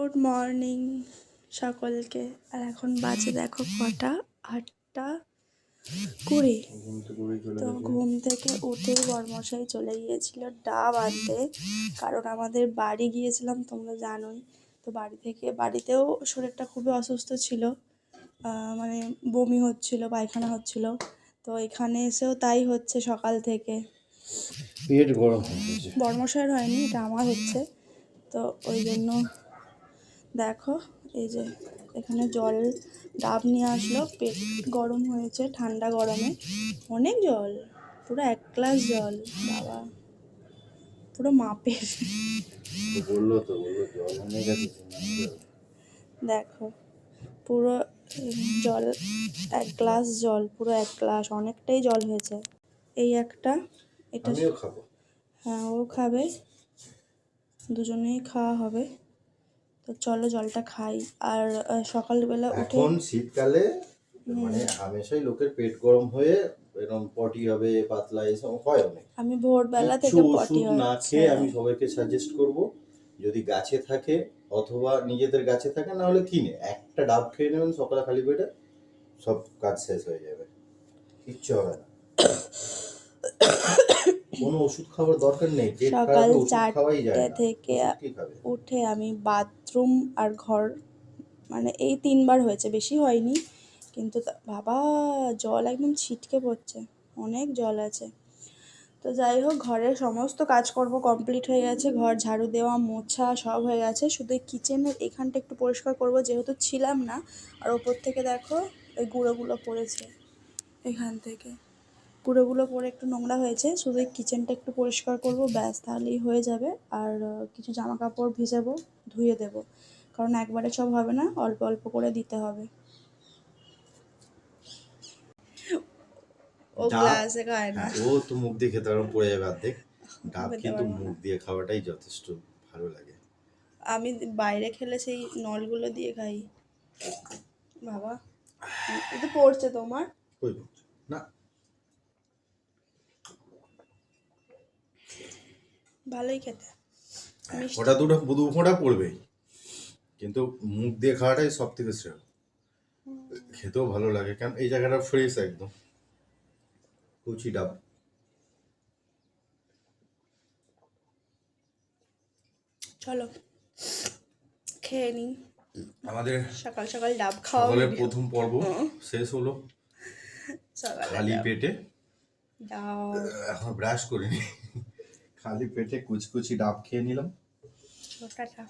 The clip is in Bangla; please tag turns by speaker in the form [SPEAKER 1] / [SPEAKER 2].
[SPEAKER 1] গুড মর্নিং সকলকে। আর এখন বাজে দেখো কটা, 8:20। তো ঘুম থেকে উঠেই বরমশাই চলে গিয়েছিল ডাব আনতে, কারণ আমাদের বাড়ি গিয়েছিলাম তোমরা জানোই। তো বাড়িতেও শরীরটা খুবই অসুস্থ ছিল, মানে বমি হচ্ছিল, পায়খানা হচ্ছিল। তো এখানে এসেও তাই হচ্ছে সকাল থেকে,
[SPEAKER 2] পেট গরম হচ্ছে।
[SPEAKER 1] বরমশাইয়ের হয়নি, এটা আমার হচ্ছে। তো ওই জন্য দেখো এই যে এখানে জল ডাব নিয়ে আসলো, পেট গরম হয়েছে ঠান্ডা গরমে। অনেক জল, পুরো 1 গ্লাস জল, বাবা পুরো মাপের।
[SPEAKER 2] বললো জল অনেক আছে।
[SPEAKER 1] দেখো পুরো জল, 1 গ্লাস জল, পুরো 1 গ্লাস, অনেকটাই জল হয়েছে। এই একটা, এটা
[SPEAKER 2] আমিও খাবো।
[SPEAKER 1] হ্যাঁ ও খাবে, দুজনেই খাওয়া হবে। তো চলো জলটা খাই। আর সকালবেলা উঠে
[SPEAKER 2] এখন শীতকালে মানে হামেশাই লোকের পেট গরম হয়ে এরকম পটি হবে, পাতলা এসব হয় অনেক।
[SPEAKER 1] আমি ভোরবেলা
[SPEAKER 2] কিছু
[SPEAKER 1] থেকে পটি
[SPEAKER 2] ওষুধ না
[SPEAKER 1] হচ্ছে।
[SPEAKER 2] খেয়ে আমি সবাইকে সাজেস্ট করব, যদি গাছে থাকে অথবা নিজেদের গাছে থাকে, না হলে কিনে একটা ডাব খেয়ে নেবেন সকালে খালি পেটে, সব কাজ শেষ হয়ে যাবে, কিচ্ছু হবে না। কোনো ওষুধ খাওয়ার দরকার নেই, পেট
[SPEAKER 1] সকাল
[SPEAKER 2] খারাপে ওষুধ খাওয়াই যায়
[SPEAKER 1] 4টে
[SPEAKER 2] না,
[SPEAKER 1] থেকে
[SPEAKER 2] ওষুধ কি খাবে?
[SPEAKER 1] উঠে আমি বাথরুম আর ঘর, মানে এই 3বার হয়েছে, বেশি হয়নি। কিন্তু বাবা জল একদম ছিটকে পড়ছে, অনেক জল আছে। তো যাই হোক, ঘরের সমস্ত কাজকর্ম কমপ্লিট হয়ে গেছে, ঘর ঝাড়ু দেওয়া মোছা সব হয়ে গেছে। শুধু কিচেনের এখানটা একটু পরিষ্কার করব, যেহেতু ছিলাম না। আর ওপর থেকে দেখো ওই গুঁড়োগুলো পড়েছে, এখান থেকে গুঁড়োগুলো পরে একটু নোংরা হয়েছে। শুধু এই কিচেনটা একটু পরিষ্কার করব, ব্যাস, তাহলেই হয়ে যাবে। আর কিছু জামা কাপড় ভিজাবো, ধুয়ে দেবো, কারণ একবারে সব হবে না, অল্প অল্প করে দিতে হবে। ও গ্লাসে খায় না,
[SPEAKER 2] ও তো মুখ দিয়ে খেতে পারো, পড়ে যাবে অর্ধেক। ডাব
[SPEAKER 1] খেতে
[SPEAKER 2] কিন্তু
[SPEAKER 1] পারবো
[SPEAKER 2] মুখ
[SPEAKER 1] না।
[SPEAKER 2] দিয়ে খাওয়াটাই যথেষ্ট ভালো লাগে।
[SPEAKER 1] আমি বাইরে খেলে সেই নলগুলো দিয়ে খাই। বাবা এটা পড়ছে তোমার,
[SPEAKER 2] কই না,
[SPEAKER 1] ভালোই খেতে, মিষ্টি।
[SPEAKER 2] ওটা দুটো দু ফোঁটা পড়বেই, কিন্তু মুখ দিয়ে খাওয়াটাই সব থেকে শ্রেয়। খেতেও ভালো লাগে, কারণ এই জায়গাটা ফ্রেশ একদম, কচি ডাব।
[SPEAKER 1] চলো খেয়ে নিই,
[SPEAKER 2] আমাদের
[SPEAKER 1] সকাল সকাল ডাব খাওয়া
[SPEAKER 2] সকালের
[SPEAKER 1] ভিডিও।
[SPEAKER 2] প্রথম পর্ব শেষ হলো
[SPEAKER 1] সকালে
[SPEAKER 2] খালি পেটে।
[SPEAKER 1] ডাব,
[SPEAKER 2] এখন ব্রাশ করিনি, খালি পেটে কুচকুচি ডাব খেয়ে নিলাম।
[SPEAKER 1] টাটা।